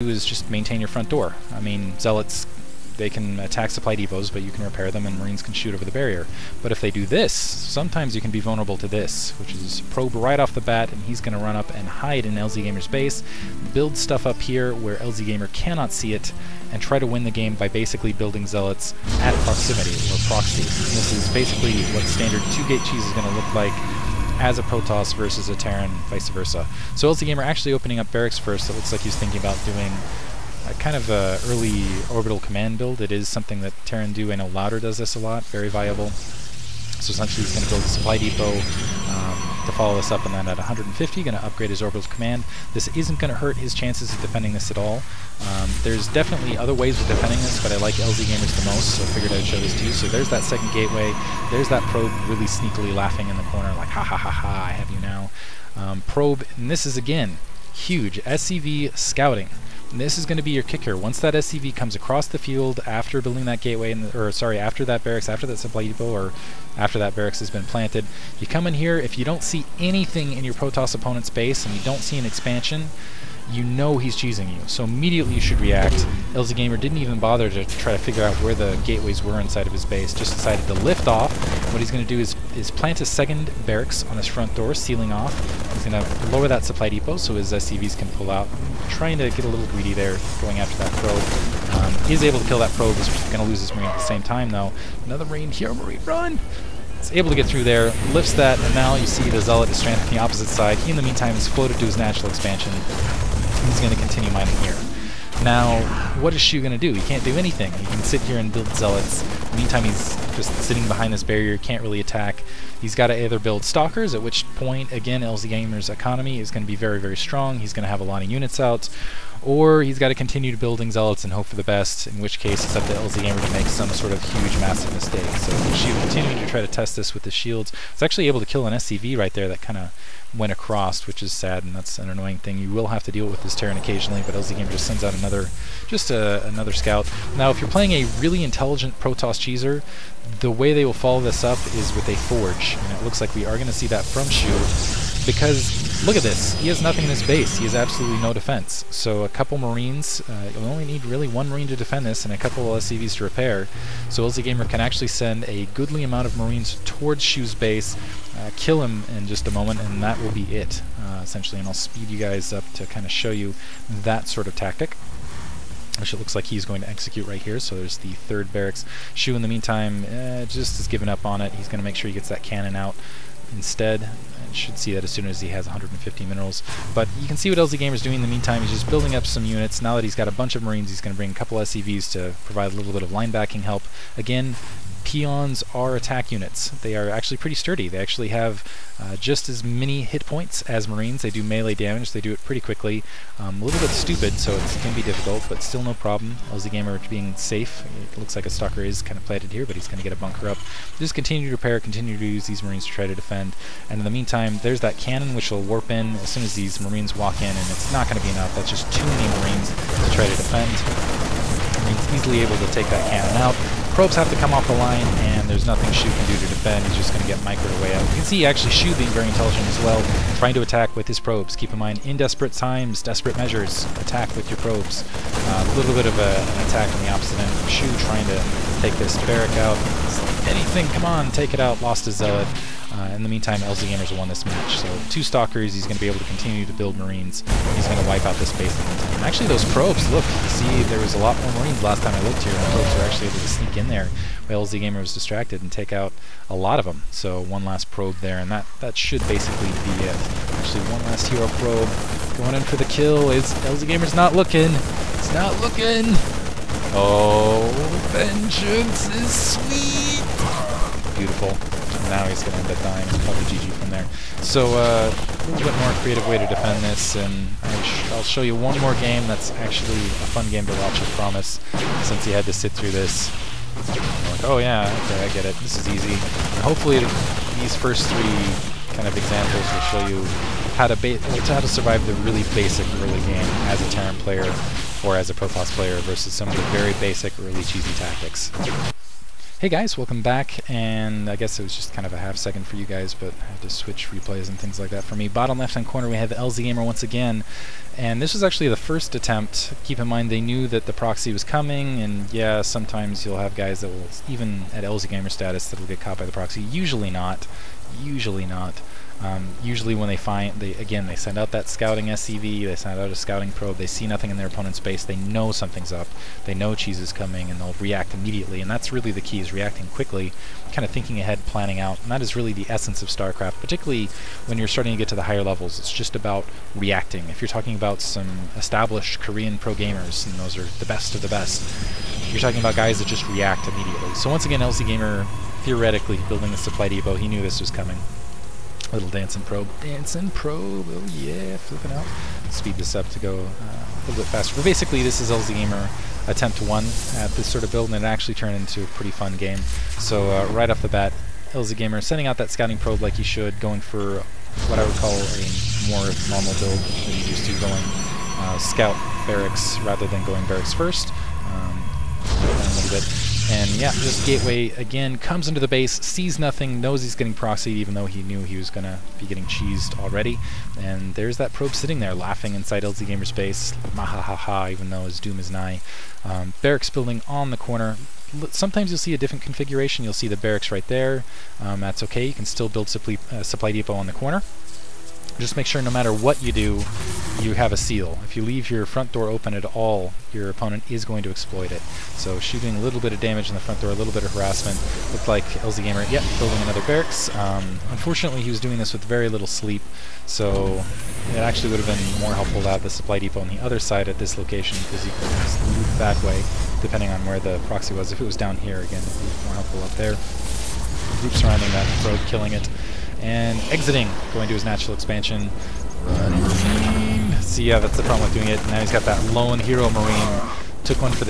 do is just maintain your front door. I mean, Zealots, they can attack supply depots, but you can repair them, and Marines can shoot over the barrier. But if they do this, sometimes you can be vulnerable to this, which is probe right off the bat, and he's going to run up and hide in LZ Gamer's base, build stuff up here where LZ Gamer cannot see it, and try to win the game by basically building Zealots at proximity, or Proxy. And this is basically what standard 2-gate cheese is going to look like as a Protoss versus a Terran, vice versa. So LZ Gamer actually opening up barracks first. It looks like he's thinking about doing kind of a early orbital command build. It is something that Terran do. I know Louder does this a lot, very viable. So essentially he's going to build a supply depot to follow this up, and then at 150 going to upgrade his orbital command. This isn't going to hurt his chances of defending this at all. There's definitely other ways of defending this, but I like LZ Gamers the most, so I figured I'd show this to you. So there's that second gateway. There's that probe really sneakily laughing in the corner like, ha ha ha ha, I have you now. Probe, and this is again huge. SCV scouting. And this is going to be your kicker. Once that SCV comes across the field after building that gateway, after that barracks, after that supply depot, or after that barracks has been planted, you come in here. If you don't see anything in your Protoss opponent's base and you don't see an expansion, you know he's cheesing you. So immediately you should react. LZ Gamer didn't even bother to try to figure out where the gateways were inside of his base, just decided to lift off. What he's going to do is plant a second barracks on his front door, sealing off. He's going to lower that supply depot so his SCVs can pull out. Trying to get a little greedy there, going after that probe. He's able to kill that probe. He's going to lose his Marine at the same time, though. Another Marine here, Marine, run! He's able to get through there, lifts that, and now you see the Zealot is stranded on the opposite side. He, in the meantime, is floated to his natural expansion. He's going to continue mining here. Now, what is Shu going to do? He can't do anything. He can sit here and build Zealots. In the meantime, he's just sitting behind this barrier, can't really attack. He's got to either build Stalkers, at which point, again, LZ Gamer's economy is going to be very, very strong. He's going to have a lot of units out. Or he's got to continue building Zealots and hope for the best, in which case it's up to LZ Gamer to make some sort of huge, massive mistake. So Shu continuing to try to test this with his shields. He's actually able to kill an SCV right there that kind of went across, which is sad, and that's an annoying thing. You will have to deal with this Terran occasionally, but LZ Gamer just sends out another scout. Now, if you're playing a really intelligent Protoss cheeser, the way they will follow this up is with a forge, and it looks like we are going to see that from Shu, because look at this, he has nothing in his base, he has absolutely no defense. So a couple Marines, you'll only need really one Marine to defend this and a couple of SCVs to repair. So LZ Gamer can actually send a goodly amount of Marines towards Shu's base, kill him in just a moment, and that will be it, essentially. And I'll speed you guys up to kind of show you that sort of tactic, which it looks like he's going to execute right here. So there's the third barracks. Shu, in the meantime, just has given up on it. He's going to make sure he gets that cannon out instead. And should see that as soon as he has 150 minerals. But you can see what LZ Gamer's doing in the meantime. He's just building up some units. Now that he's got a bunch of Marines, he's going to bring a couple SCVs to provide a little bit of linebacking help. Again, peons are attack units. They are actually pretty sturdy. They actually have just as many hit points as Marines. They do melee damage. They do it pretty quickly. A little bit stupid, so it can be difficult, but still no problem. LZ Gamer being safe. It looks like a Stalker is kind of planted here, but he's going to get a bunker up. Just continue to repair, continue to use these Marines to try to defend. And in the meantime, there's that cannon which will warp in as soon as these Marines walk in, and it's not going to be enough. That's just too many Marines to try to defend. Marines easily able to take that cannon out. Probes have to come off the line, and there's nothing Shu can do to defend. He's just going to get microed away out. You can see actually Shu being very intelligent as well, trying to attack with his probes. Keep in mind, in desperate times, desperate measures, attack with your probes. A little bit of an attack on the opposite end from Shu, trying to take this barrack out. Anything, come on, take it out. Lost his Zealot. In the meantime, LZ Gamer's won this match. So 2 Stalkers, he's going to be able to continue to build Marines. He's going to wipe out this base in the meantime. And actually, those probes, look, you see there was a lot more Marines last time I looked here, and the probes were actually able to sneak in there while LZ Gamer was distracted and take out a lot of them. So one last probe there, and that should basically be it. Actually, one last hero probe going in for the kill. Is LZ Gamer's not looking. It's not looking. Oh, vengeance is sweet. Beautiful. Now he's going to end up dying. Probably GG from there. So a little bit more creative way to defend this, and I'll show you one more game that's actually a fun game to watch, I promise, since he had to sit through this. Like, oh yeah, okay, I get it. This is easy. And hopefully these first 3 kind of examples will show you how to survive the really basic early game as a Terran player or as a Protoss player versus some of the very basic early cheesy tactics. Hey guys, welcome back, and I guess it was just kind of a half second for you guys, but I had to switch replays and things like that for me. Bottom left hand corner we have LZ Gamer once again, and this was actually the first attempt. Keep in mind they knew that the proxy was coming, and yeah, sometimes you'll have guys that will, even at LZ Gamer status, that will get caught by the proxy. Usually not. Usually not. Usually when they they send out that scouting SCV, they send out a scouting probe, they see nothing in their opponent's base, they know something's up, they know cheese is coming, and they'll react immediately, and that's really the key, is reacting quickly, kind of thinking ahead, planning out, and that is really the essence of Starcraft, particularly when you're starting to get to the higher levels. It's just about reacting. If you're talking about some established Korean pro gamers, and those are the best of the best, you're talking about guys that just react immediately. So once again, LZ Gamer, theoretically, building a supply depot, he knew this was coming. Little dancing probe, oh yeah, flipping out. Speed this up to go a little bit faster. But basically, this is LZ Gamer attempt 1 at this sort of build, and it actually turned into a pretty fun game. So right off the bat, LZ Gamer sending out that scouting probe like he should, going for what I would call a more normal build than he's used to, going scout barracks rather than going barracks first. A little bit. And yeah, just gateway again, comes into the base, sees nothing, knows he's getting proxied, even though he knew he was going to be getting cheesed already. And there's that probe sitting there, laughing inside LZ Gamer's base, mahahaha, even though his doom is nigh. Barracks building on the corner. Sometimes you'll see a different configuration. You'll see the barracks right there. That's okay. You can still build supply depot on the corner. Just make sure no matter what you do, you have a seal. If you leave your front door open at all, your opponent is going to exploit it. So shooting a little bit of damage in the front door, a little bit of harassment. Looked like LZ Gamer, yep, building another barracks. Unfortunately, he was doing this with very little sleep, so it actually would have been more helpful to have the supply depot on the other side at this location, because you can just loop that way, depending on where the proxy was. If it was down here, again, it would be more helpful up there. Group surrounding that probe, killing it. And exiting, going to his natural expansion. Running. See, yeah, that's the problem with doing it. Now he's got that lone hero marine. Took one for the